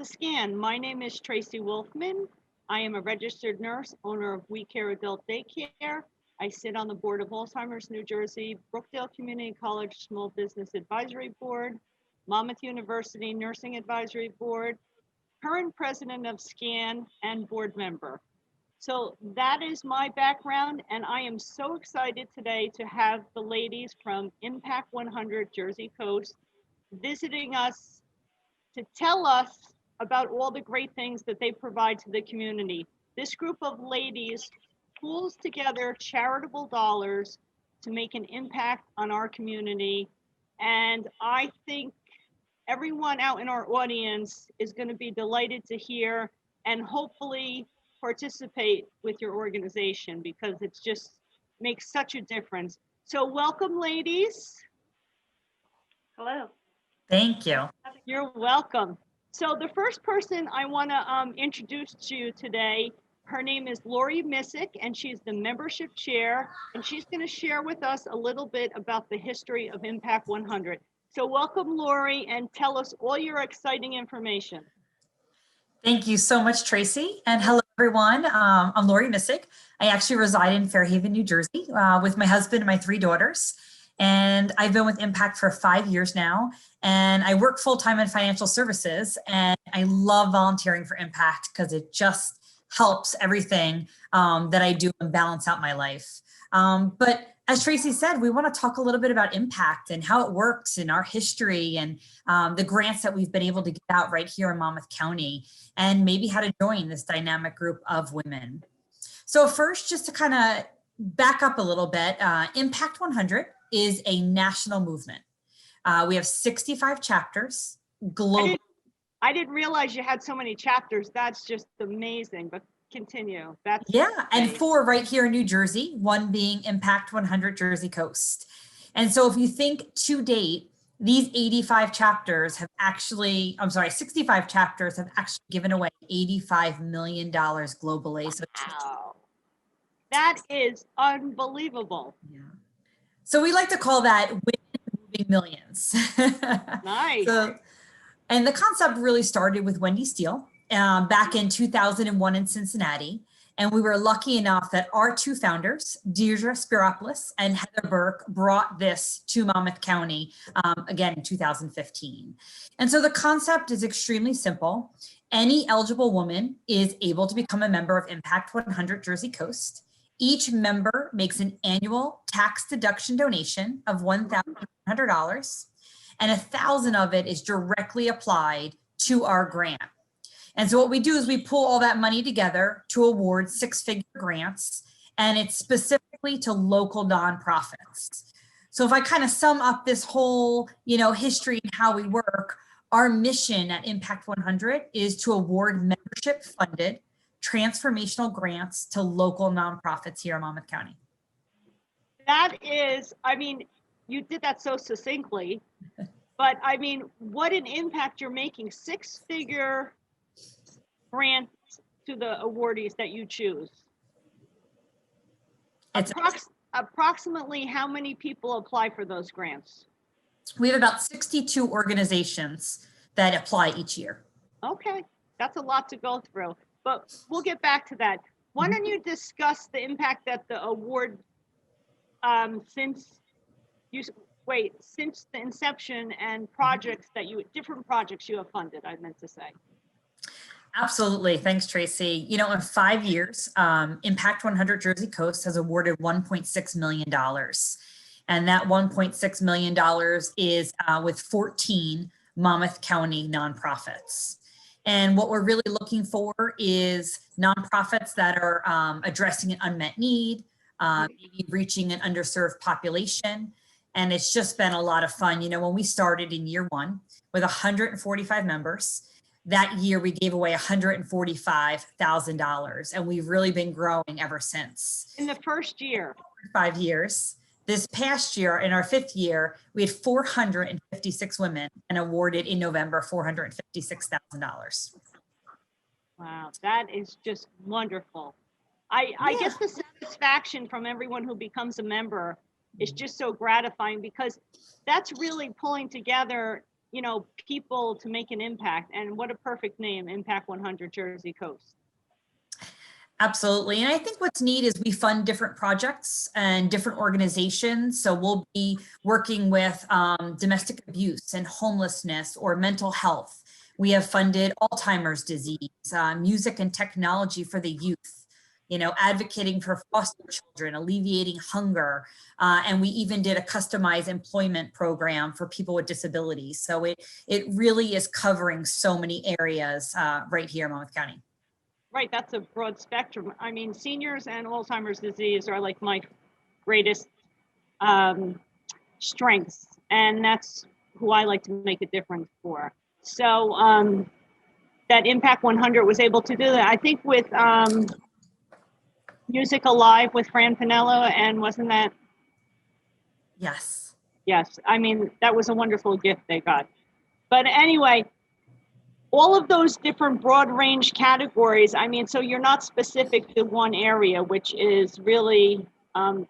to SCAN. My name is Tracey Wolfman. I am a registered nurse, owner of We Care Adult Daycare. I sit on the board of Alzheimer's New Jersey, Brookdale Community College Small Business Advisory Board, Monmouth University Nursing Advisory Board, current president of SCAN, and board member. So that is my background, and I am so excited today to have the ladies from Impact 100 Jersey Coast visiting us to tell us about all the great things that they provide to the community. This group of ladies pools together charitable dollars to make an impact on our community. And I think everyone out in our audience is going to be delighted to hear and hopefully participate with your organization, because it's just makes such a difference. So welcome, ladies. Hello. Thank you. You're welcome. So the first person I want to introduce to you today, her name is Lori Missick, and she's the membership chair, and she's going to share with us a little bit about the history of Impact 100. So welcome, Lori, and tell us all your exciting information. Thank you so much, Tracy. And hello, everyone. I'm Lori Missick. I actually reside in Fairhaven, New Jersey, with my husband and my 3 daughters. And I've been with Impact for 5 years now. And I work full-time in financial services. And I love volunteering for Impact because it just helps everything that I do and balance out my life. But as Tracy said, we want to talk a little bit about Impact and how it works in our history and the grants that we've been able to get out right here in Monmouth County, and maybe how to join this dynamic group of women. So first, just to kind of back up a little bit, Impact 100 is a national movement. We have 65 chapters globally. I didn't realize you had so many chapters. That's just amazing, but continue. That's yeah, and 4 right here in New Jersey, 1 being Impact 100 Jersey Coast. And so if you think to date, these 65 chapters have actually given away $85 million globally. So wow. That is unbelievable. Yeah. So we like to call that women moving millions. Nice. And the concept really started with Wendy Steele back in 2001 in Cincinnati. And we were lucky enough that our 2 founders, Deirdre Spiropoulos and Heather Burke, brought this to Monmouth County again in 2015. And so the concept is extremely simple. Any eligible woman is able to become a member of Impact 100 Jersey Coast. Each member makes an annual tax deduction donation of $1,100, and $1,000 of it is directly applied to our grant. And so what we do is we pull all that money together to award 6-figure grants, and it's specifically to local nonprofits. So if I kind of sum up this whole, history and how we work, our mission at Impact 100 is to award membership funded transformational grants to local nonprofits here in Monmouth County. That is, you did that so succinctly, but what an impact you're making. 6-figure grants to the awardees that you choose. Approximately how many people apply for those grants? We have about 62 organizations that apply each year. Okay, that's a lot to go through, but we'll get back to that. Why don't you discuss the impact that the award, since the inception and different projects you have funded, I meant to say. Absolutely. Thanks, Tracy. In 5 years, Impact 100 Jersey Coast has awarded $1.6 million. And that $1.6 million is with 14 Monmouth County nonprofits. And what we're really looking for is nonprofits that are addressing an unmet need, maybe reaching an underserved population. And it's just been a lot of fun. When we started in year 1 with 145 members, that year we gave away $145,000, and we've really been growing ever since. In the first year? 5 years. This past year, in our 5th year, we had 456 women and awarded in November $456,000. Wow, that is just wonderful. I guess the satisfaction from everyone who becomes a member is just so gratifying, because that's really pulling together people to make an impact. And what a perfect name, Impact 100 Jersey Coast. Absolutely. And I think what's neat is we fund different projects and different organizations. So we'll be working with domestic abuse and homelessness or mental health. We have funded Alzheimer's disease, music and technology for the youth, advocating for foster children, alleviating hunger. And we even did a customized employment program for people with disabilities. So it really is covering so many areas right here in Monmouth County. Right, that's a broad spectrum. I mean, seniors and Alzheimer's disease are like my greatest strengths, and that's who I like to make a difference for. So that Impact 100 was able to do that. I think with Music Alive with Fran Pinello, and wasn't that? Yes. Yes, I mean, that was a wonderful gift they got. But anyway, all of those different broad range categories, I mean, so you're not specific to one area, which is really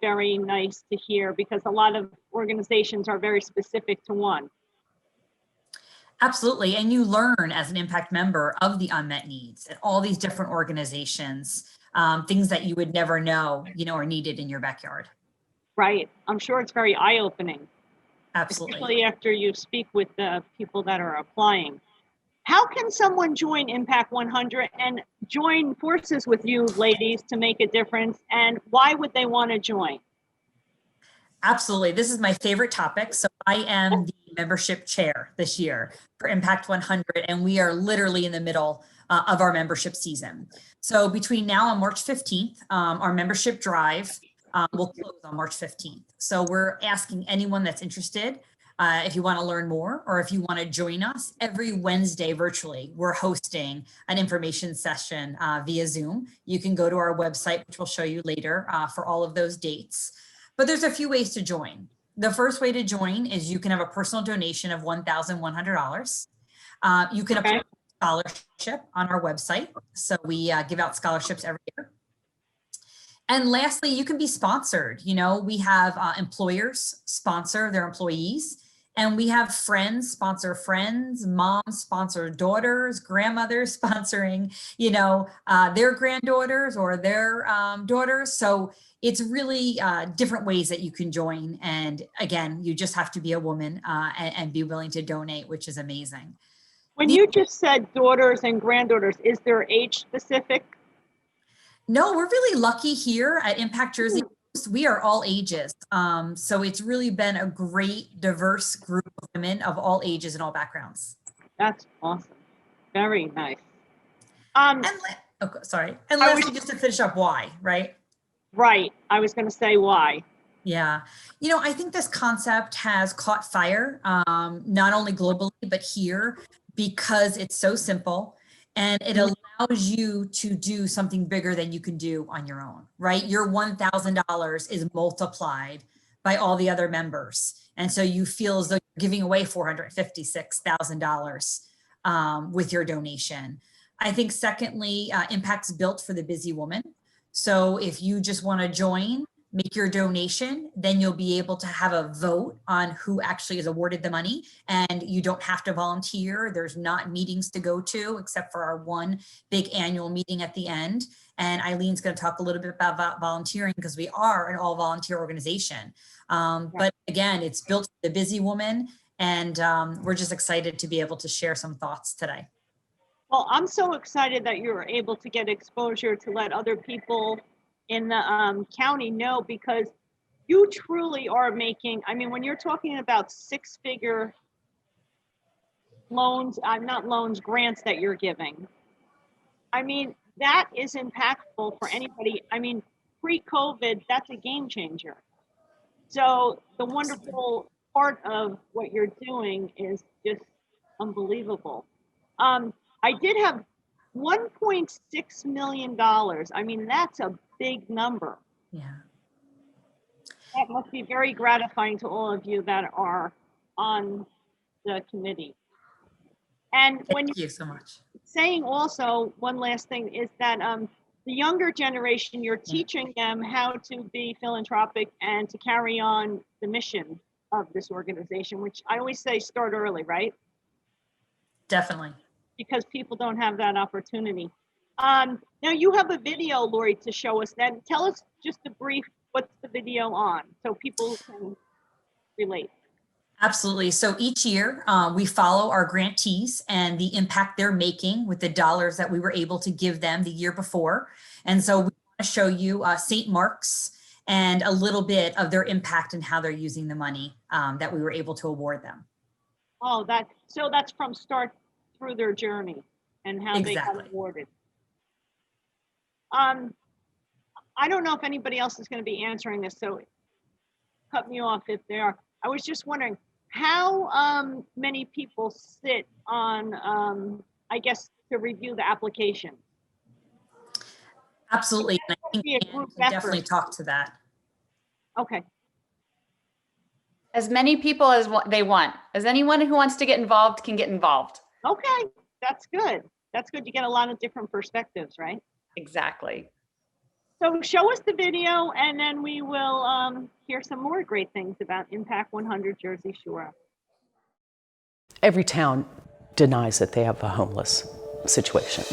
very nice to hear, because a lot of organizations are very specific to one. Absolutely. And you learn as an impact member of the unmet needs at all these different organizations, things that you would never know, are needed in your backyard. Right. I'm sure it's very eye-opening. Absolutely. Especially after you speak with the people that are applying. How can someone join Impact 100 and join forces with you ladies to make a difference? And why would they want to join? Absolutely. This is my favorite topic. So I am the membership chair this year for Impact 100, and we are literally in the middle of our membership season. So between now and March 15th, our membership drive will close on March 15th. So we're asking anyone that's interested, if you want to learn more or if you want to join us, every Wednesday virtually, we're hosting an information session via Zoom. You can go to our website, which we'll show you later for all of those dates. But there's a few ways to join. The first way to join is you can have a personal donation of $1,100. You can apply for a scholarship on our website. So we give out scholarships every year. And lastly, you can be sponsored. We have employers sponsor their employees, and we have friends sponsor friends, moms sponsor daughters, grandmothers sponsoring, their granddaughters or their daughters. So it's really different ways that you can join. And again, you just have to be a woman and be willing to donate, which is amazing. When you just said daughters and granddaughters, is there age specific? No, we're really lucky here at Impact Jersey Coast. We are all ages. So it's really been a great, diverse group of women of all ages and all backgrounds. That's awesome. Very nice. Sorry. And lastly, just to finish up, why, right? Right. I was going to say why. Yeah. I think this concept has caught fire, not only globally, but here, because it's so simple. And it allows you to do something bigger than you can do on your own, right? Your $1,000 is multiplied by all the other members. And so you feel as though you're giving away $456,000 with your donation. I think secondly, Impact's built for the busy woman. So if you just want to join, make your donation, then you'll be able to have a vote on who actually is awarded the money, and you don't have to volunteer. There's not meetings to go to except for our one big annual meeting at the end. And Eileen's going to talk a little bit about volunteering, because we are an all volunteer organization. But again, it's built for the busy woman, and we're just excited to be able to share some thoughts today. Well, I'm so excited that you're able to get exposure to let other people in the county know, because you truly are making, I mean, when you're talking about six-figure loans, not loans, grants that you're giving, I mean, that is impactful for anybody. I mean, pre-COVID, that's a game changer. So the wonderful part of what you're doing is just unbelievable. I did have $1.6 million. I mean, that's a big number. Yeah. That must be very gratifying to all of you that are on the committee. And Thank you so much. Saying also, one last thing is that the younger generation, you're teaching them how to be philanthropic and to carry on the mission of this organization, which I always say start early, right? Definitely. because people don't have that opportunity. Now you have a video, Lori, to show us that. Tell us just a brief, what's the video on, so people can relate. Absolutely. So each year we follow our grantees and the impact they're making with the dollars that we were able to give them the year before. And so we want to show you St. Mark's and a little bit of their impact and how they're using the money that we were able to award them. Oh, so that's from start through their journey and how they Exactly. got awarded. I don't know if anybody else is going to be answering this, so cut me off if they are. I was just wondering how many people sit on, I guess, to review the application? Absolutely. And I think Be a Ann group can definitely effort. talk to that. Okay. As many people as they want. As anyone who wants to get involved can get involved. Okay, that's good. That's good. You get a lot of different perspectives, right? Exactly. So show us the video, and then we will hear some more great things about Impact 100 Jersey Shore. Every town denies that they have a homeless situation.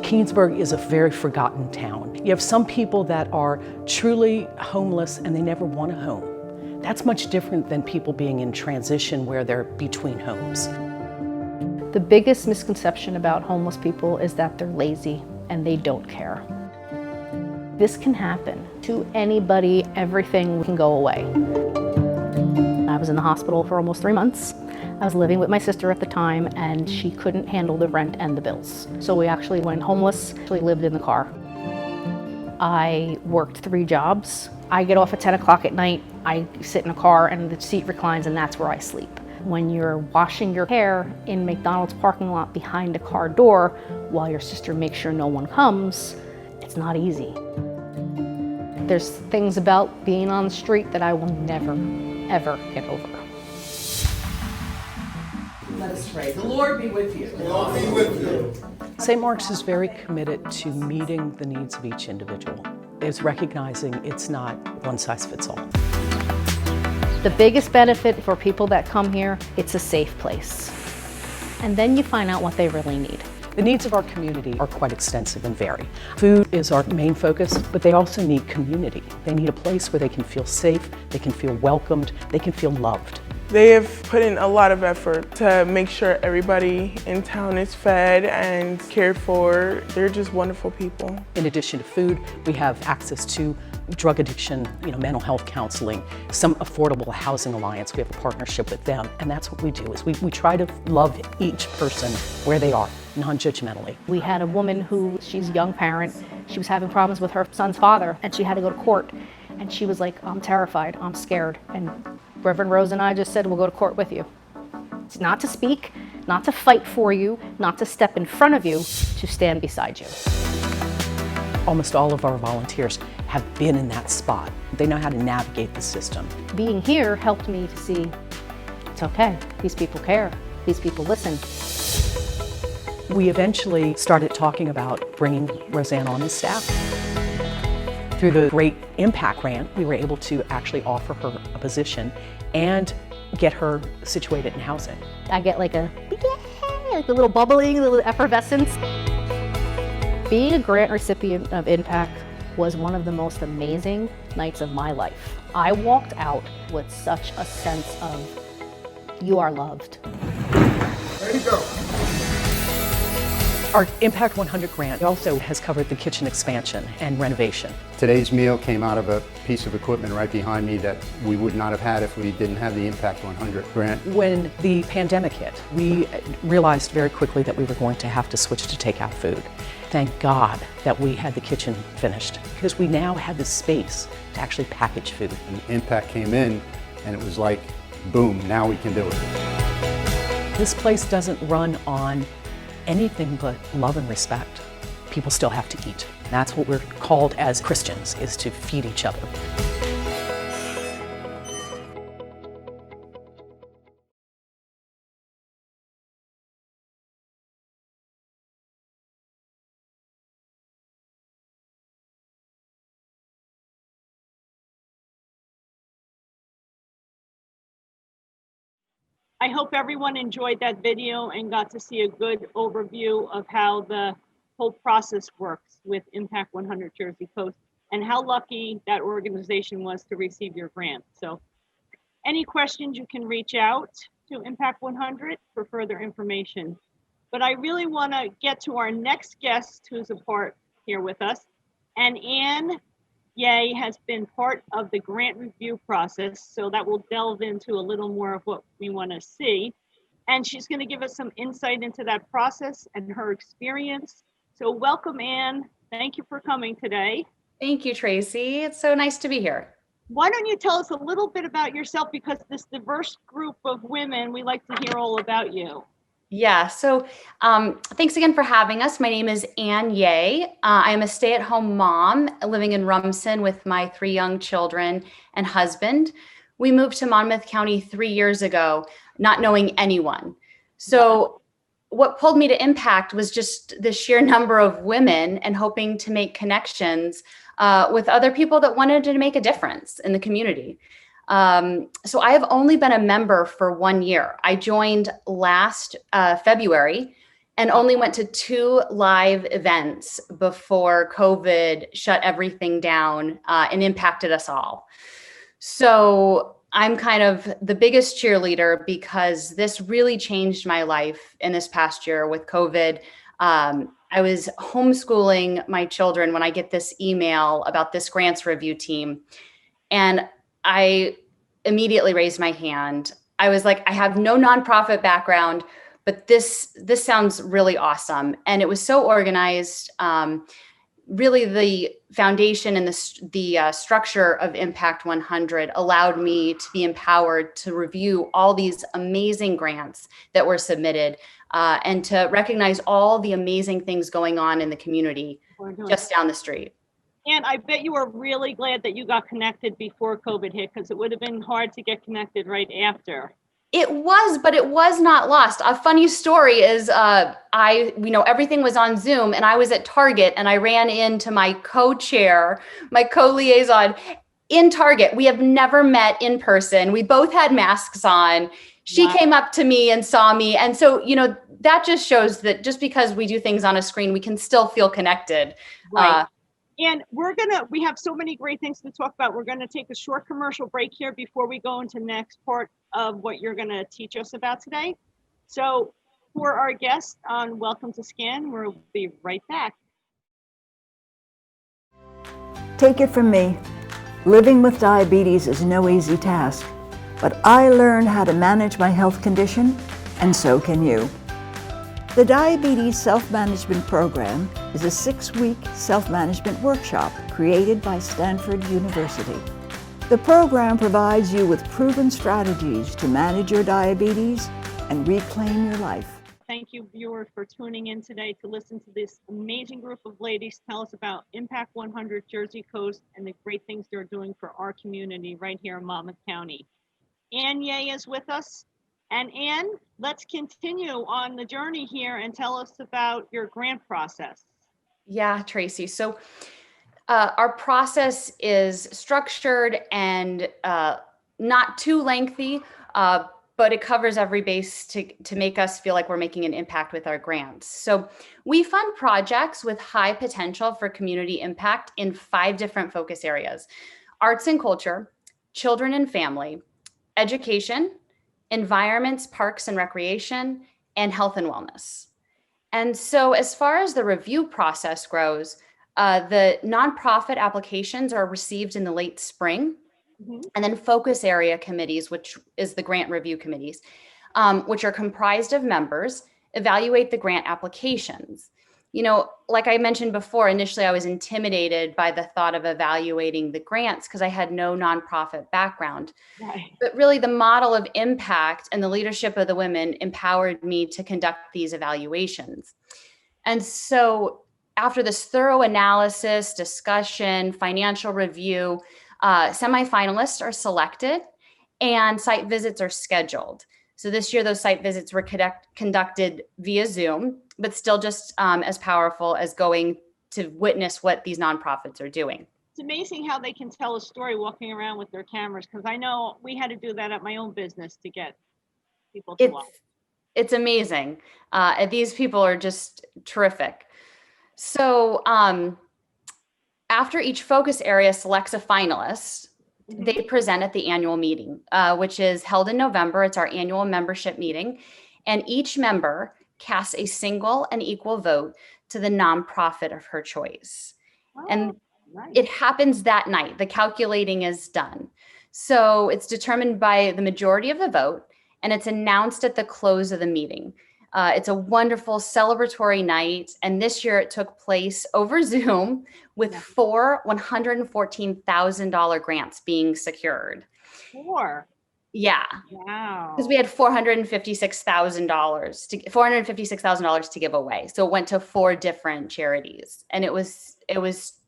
Keansburg is a very forgotten town. You have some people that are truly homeless and they never want a home. That's much different than people being in transition where they're between homes. The biggest misconception about homeless people is that they're lazy and they don't care. This can happen to anybody. Everything can go away. I was in the hospital for almost 3 months. I was living with my sister at the time and she couldn't handle the rent and the bills. So we actually went homeless, actually lived in the car. I worked 3 jobs. I get off at 10 o'clock at night, I sit in a car and the seat reclines and that's where I sleep. When you're washing your hair in McDonald's parking lot behind a car door while your sister makes sure no one comes, it's not easy. There's things about being on the street that I will never, ever get over. Let us pray. The Lord be with you. The Lord be with you. St. Mark's is very committed to meeting the needs of each individual. It's recognizing it's not one size fits all. The biggest benefit for people that come here, it's a safe place. And then you find out what they really need. The needs of our community are quite extensive and vary. Food is our main focus, but they also need community. They need a place where they can feel safe, they can feel welcomed, they can feel loved. They have put in a lot of effort to make sure everybody in town is fed and cared for. They're just wonderful people. In addition to food, we have access to drug addiction, mental health counseling, some affordable housing alliance. We have a partnership with them, and that's what we do, is we try to love each person where they are, non-judgmentally. We had a woman she's a young parent, she was having problems with her son's father, and she had to go to court. And she was like, I'm terrified, I'm scared. And Reverend Rose and I just said, we'll go to court with you. It's not to speak, not to fight for you, not to step in front of you, to stand beside you. Almost all of our volunteers have been in that spot. They know how to navigate the system. Being here helped me to see, it's okay, these people care, these people listen. We eventually started talking about bringing Roseanne on as staff. Through the Great Impact Grant, we were able to actually offer her a position and get her situated in housing. I get like a little bubbling, a little effervescence. Being a grant recipient of Impact was one of the most amazing nights of my life. I walked out with such a sense of, you are loved. There you go. Our Impact 100 grant also has covered the kitchen expansion and renovation. Today's meal came out of a piece of equipment right behind me that we would not have had if we didn't have the Impact 100 grant. When the pandemic hit, we realized very quickly that we were going to have to switch to takeout food. Thank God that we had the kitchen finished, because we now had the space to actually package food. And Impact came in and it was like, boom, now we can do it. This place doesn't run on anything but love and respect. People still have to eat. That's what we're called as Christians, is to feed each other. I hope everyone enjoyed that video and got to see a good overview of how the whole process works with Impact 100 Jersey Coast and how lucky that organization was to receive your grant. So any questions, you can reach out to Impact 100 for further information. But I really want to get to our next guest who's a part here with us. And Ann Ye has been part of the grant review process, so that will delve into a little more of what we want to see. And she's going to give us some insight into that process and her experience. So welcome, Ann. Thank you for coming today. Thank you, Tracy. It's so nice to be here. Why don't you tell us a little bit about yourself, because this diverse group of women, we like to hear all about you. Yeah, so thanks again for having us. My name is Ann Ye. I am a stay-at-home mom living in Rumson with my 3 young children and husband. We moved to Monmouth County 3 years ago, not knowing anyone. So what pulled me to Impact was just the sheer number of women and hoping to make connections with other people that wanted to make a difference in the community. So I have only been a member for 1 year. I joined last February and only went to 2 live events before COVID shut everything down and impacted us all. So I'm kind of the biggest cheerleader because this really changed my life in this past year with COVID. I was homeschooling my children when I get this email about this grants review team. And I immediately raised my hand. I was like, I have no nonprofit background, but this sounds really awesome. And it was so organized. Really, the foundation and the structure of Impact 100 allowed me to be empowered to review all these amazing grants that were submitted and to recognize all the amazing things going on in the community just down the street. And I bet you were really glad that you got connected before COVID hit, because it would have been hard to get connected right after. It was, but it was not lost. A funny story is everything was on Zoom and I was at Target and I ran into my co-chair, my co-liaison in Target. We have never met in person. We both had masks on. She came up to me and saw me. And so, that just shows that just because we do things on a screen, we can still feel connected. Right. And we have so many great things to talk about. We're going to take a short commercial break here before we go into the next part of what you're going to teach us about today. So for our guest on Welcome to Scan, we'll be right back. Take it from me, living with diabetes is no easy task, but I learned how to manage my health condition, and so can you. The Diabetes Self-Management Program is a 6-week self-management workshop created by Stanford University. The program provides you with proven strategies to manage your diabetes and reclaim your life. Thank you, viewers, for tuning in today to listen to this amazing group of ladies tell us about Impact 100 Jersey Coast and the great things they're doing for our community right here in Monmouth County. Ann Ye is with us. And Ann, let's continue on the journey here and tell us about your grant process. Yeah, Tracy. So our process is structured and not too lengthy, but it covers every base to make us feel like we're making an impact with our grants. So we fund projects with high potential for community impact in 5 different focus areas: arts and culture, children and family, education, environments, parks and recreation, and health and wellness. And so as far as the review process grows, the nonprofit applications are received in the late spring. And then focus area committees, which is the grant review committees, which are comprised of members, evaluate the grant applications. Like I mentioned before, initially I was intimidated by the thought of evaluating the grants because I had no nonprofit background. Right. But really the model of impact and the leadership of the women empowered me to conduct these evaluations. And so after this thorough analysis, discussion, financial review, semifinalists are selected and site visits are scheduled. So this year, those site visits were conducted via Zoom, but still just as powerful as going to witness what these nonprofits are doing. It's amazing how they can tell a story walking around with their cameras, because I know we had to do that at my own business to get people to watch. It's amazing. These people are just terrific. So after each focus area selects a finalist, they present at the annual meeting, which is held in November. It's our annual membership meeting. And each member casts a single and equal vote to the nonprofit of her choice. And Nice. it happens that night. The calculating is done. So it's determined by the majority of the vote, and it's announced at the close of the meeting. It's a wonderful celebratory night, and this year it took place over Zoom with 4 $114,000 grants being secured. 4. Yeah, Wow. because we had $456,000 to give away. So it went to 4 different charities, and it was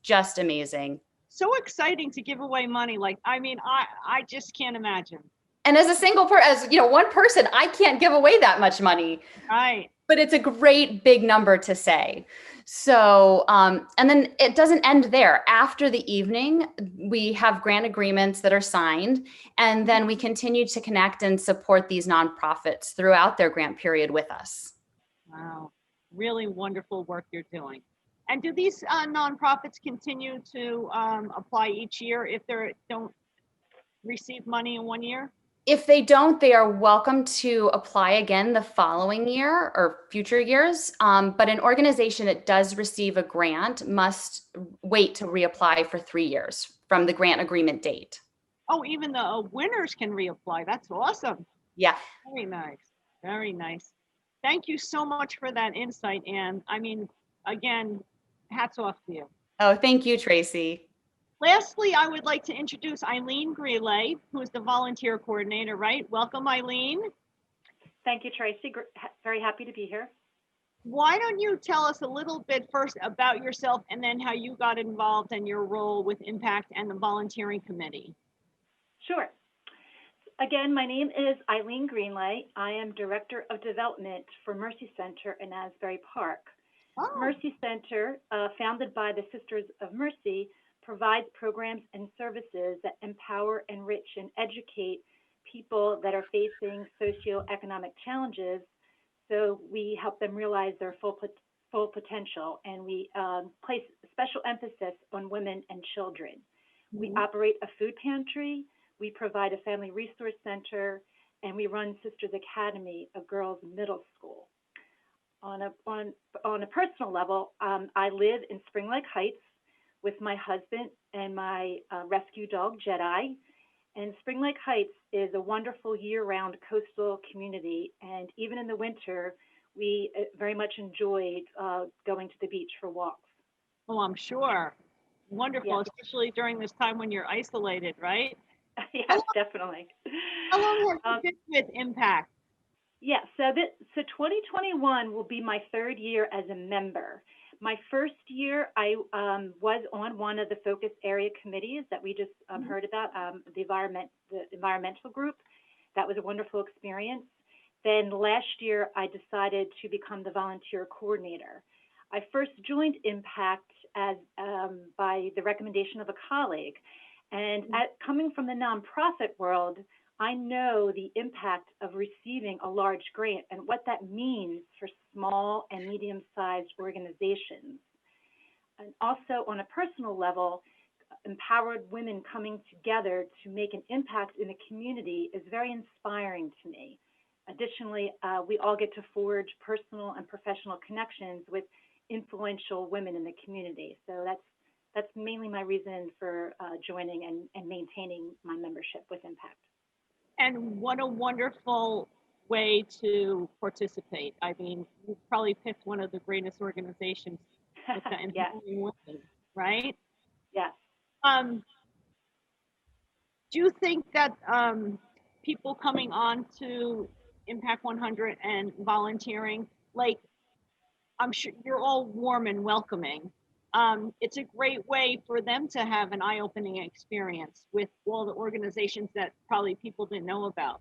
just amazing. So exciting to give away money. Like, I mean, I just can't imagine. And as a single person, one person, I can't give away that much money. Right. But it's a great big number to say. So, and then it doesn't end there. After the evening, we have grant agreements that are signed, and then we continue to connect and support these nonprofits throughout their grant period with us. Wow. Really wonderful work you're doing. And do these nonprofits continue to apply each year if they don't receive money in one year? If they don't, they are welcome to apply again the following year or future years. But an organization that does receive a grant must wait to reapply for 3 years from the grant agreement date. Oh, even the winners can reapply. That's awesome. Yeah. Very nice. Very nice. Thank you so much for that insight, Anne. I mean, again, hats off to you. Oh, thank you, Tracy. Lastly, I would like to introduce Eileen Grelay, who is the volunteer coordinator, right? Welcome, Eileen. Thank you, Tracy. Very happy to be here. Why don't you tell us a little bit first about yourself and then how you got involved in your role with Impact and the volunteering committee? Sure. Again, my name is Eileen Greenlay. I am Director of Development for Mercy Center in Asbury Park. Oh. Mercy Center, founded by the Sisters of Mercy, provides programs and services that empower, enrich, and educate people that are facing socioeconomic challenges. So we help them realize their full potential, and we place special emphasis on women and children. We operate a food pantry, we provide a family resource center, and we run Sisters Academy, a girls' middle school. On a personal level, I live in Spring Lake Heights with my husband and my rescue dog, Jedi. And Spring Lake Heights is a wonderful year-round coastal community. And even in the winter, we very much enjoyed going to the beach for walks. Oh, I'm sure. Wonderful, Yeah. especially during this time when you're isolated, right? Yes, definitely. How long have you been with Impact? Yeah, so 2021 will be my 3rd year as a member. My first year, I was on one of the focus area committees that we just heard about, the environmental group. That was a wonderful experience. Then last year, I decided to become the volunteer coordinator. I first joined Impact as by the recommendation of a colleague. And coming from the nonprofit world, I know the impact of receiving a large grant and what that means for small and medium-sized organizations. And also on a personal level, empowered women coming together to make an impact in the community is very inspiring to me. Additionally, we all get to forge personal and professional connections with influential women in the community. So that's mainly my reason for joining and maintaining my membership with Impact. And what a wonderful way to participate. I mean, you probably picked one of the greatest organizations with the empowering women, right? Yes. Do you think that people coming on to Impact 100 and volunteering, like, I'm sure you're all warm and welcoming. It's a great way for them to have an eye-opening experience with all the organizations that probably people didn't know about.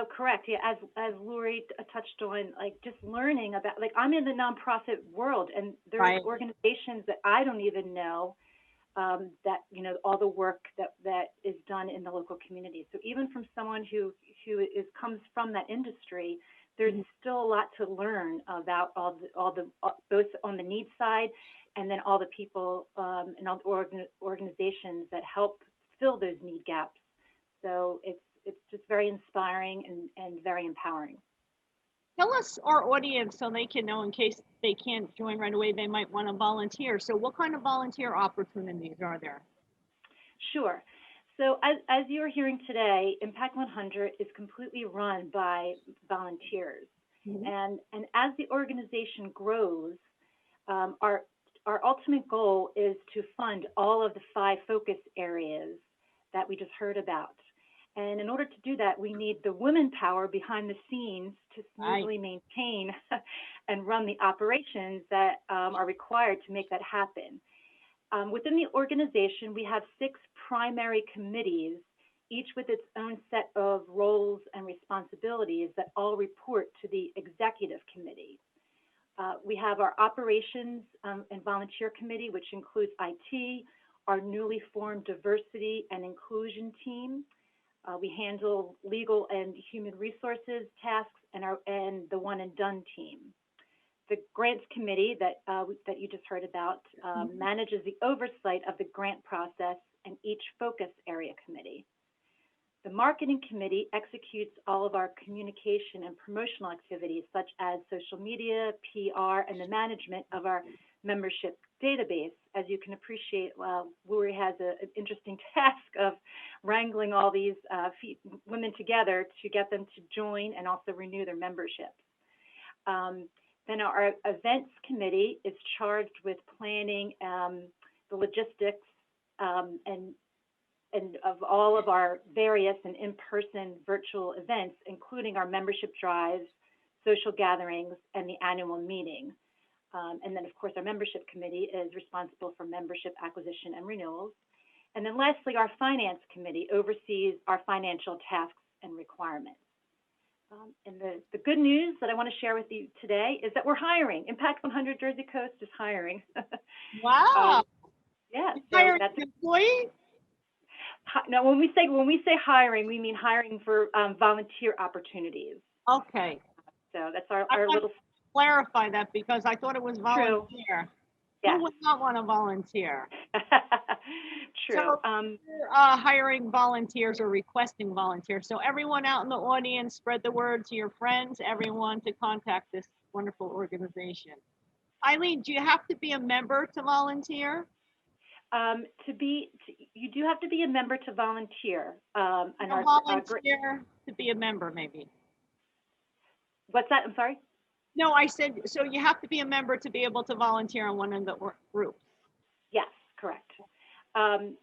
Correct. Yeah, as Lori touched on, like just learning about, like I'm in the nonprofit world, and there's organizations that I don't even know that, all the work that is done in the local community. So even from someone who comes from that industry, there's still a lot to learn about both on the need side, and then all the people and all the organizations that help fill those need gaps. So it's just very inspiring and very empowering. Tell us, our audience, so they can know, in case they can't join right away, they might want to volunteer. So what kind of volunteer opportunities are there? Sure. So as you're hearing today, Impact 100 is completely run by volunteers. And as the organization grows, our ultimate goal is to fund all of the 5 focus areas that we just heard about. And in order to do that, we need the women power behind the scenes to smoothly maintain and run the operations that are required to make that happen. Within the organization, we have 6 primary committees, each with its own set of roles and responsibilities that all report to the executive committee. We have our operations and volunteer committee, which includes IT, our newly formed diversity and inclusion team. We handle legal and human resources tasks, and the one and done team. The grants committee that you just heard about manages the oversight of the grant process and each focus area committee. The marketing committee executes all of our communication and promotional activities, such as social media, PR, and the management of our membership database. As you can appreciate, WURI has an interesting task of wrangling all these women together to get them to join and also renew their memberships. Then our events committee is charged with planning the logistics and of all of our various and in-person virtual events, including our membership drives, social gatherings, and the annual meeting. And then, of course, our membership committee is responsible for membership acquisition and renewals. And then lastly, our finance committee oversees our financial tasks and requirements. And the good news that I want to share with you today is that we're hiring. Impact 100 Jersey Coast is hiring. Wow. Yeah. So hiring an employee? No, when we say hiring, we mean hiring for volunteer opportunities. Okay. So that's our little. Clarify that, because I thought it was volunteer. True. Yes. Who would not want to volunteer? True. So hiring volunteers or requesting volunteers. So everyone out in the audience, spread the word to your friends, everyone, to contact this wonderful organization. Eileen, do you have to be a member to volunteer? You do have to be a member to volunteer. And volunteer to be a member, maybe. What's that? I'm sorry? No, I said, so you have to be a member to be able to volunteer on one of the groups. Yes, correct. And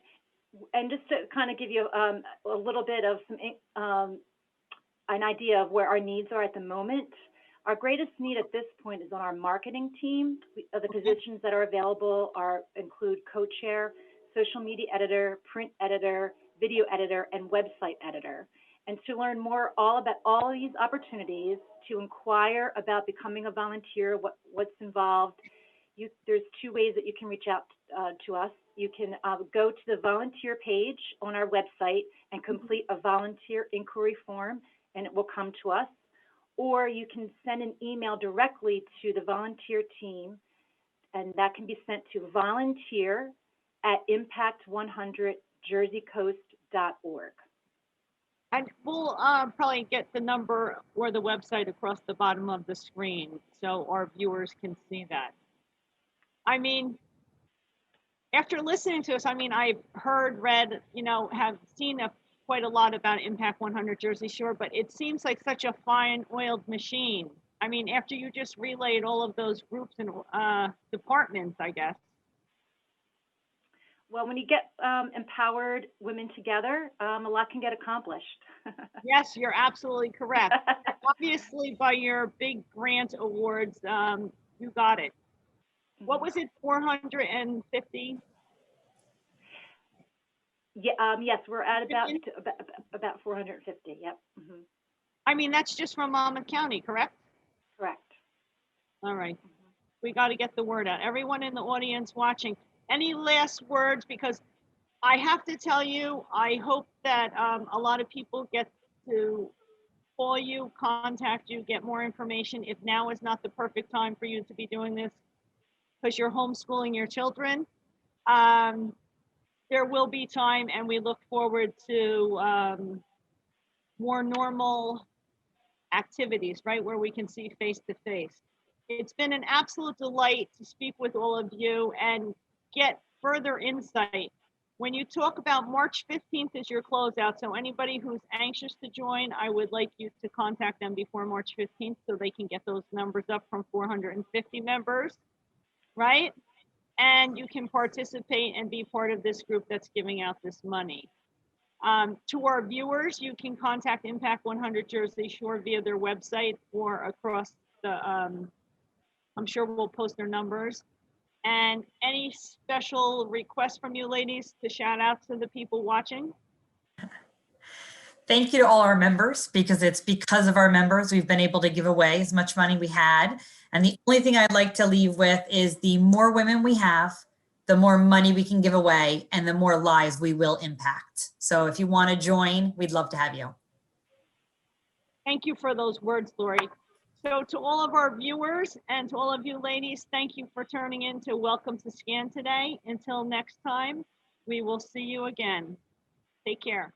just to kind of give you a little bit of an idea of where our needs are at the moment, our greatest need at this point is on our marketing team. The positions that are available include co-chair, social media editor, print editor, video editor, and website editor. And to learn more all about all of these opportunities, to inquire about becoming a volunteer, what's involved, there's 2 ways that you can reach out to us. You can go to the volunteer page on our website and complete a volunteer inquiry form, and it will come to us. Or you can send an email directly to the volunteer team, and that can be sent to volunteer@impact100jerseycoast.org. And we'll probably get the number or the website across the bottom of the screen so our viewers can see that. I mean, after listening to us, I mean, I've heard, read, have seen quite a lot about Impact 100 Jersey Shore, but it seems like such a fine-oiled machine. I mean, after you just relayed all of those groups and departments, I guess. Well, when you get empowered women together, a lot can get accomplished. Yes, you're absolutely correct. Obviously, by your big grant awards, you got it. What was it, 450? Yeah, yes, we're at about 450. Yep. Mm-hmm. I mean, that's just from Monmouth County, correct? Correct. All right. We got to get the word out. Everyone in the audience watching, any last words? Because I have to tell you, I hope that a lot of people get to call you, contact you, get more information. If now is not the perfect time for you to be doing this because you're homeschooling your children, there will be time, and we look forward to more normal activities, right, where we can see face to face. It's been an absolute delight to speak with all of you and get further insight. When you talk about March 15th is your closeout, so anybody who's anxious to join, I would like you to contact them before March 15th so they can get those numbers up from 450 members, right? And you can participate and be part of this group that's giving out this money. To our viewers, you can contact Impact 100 Jersey Shore via their website or across the, I'm sure we'll post their numbers. And any special requests from you ladies to shout out to the people watching? Thank you to all our members, because it's because of our members we've been able to give away as much money we had. And the only thing I'd like to leave with is the more women we have, the more money we can give away and the more lives we will impact. So if you want to join, we'd love to have you. Thank you for those words, Lori. So to all of our viewers and to all of you ladies, thank you for turning in to Welcome to Scan today. Until next time, we will see you again. Take care.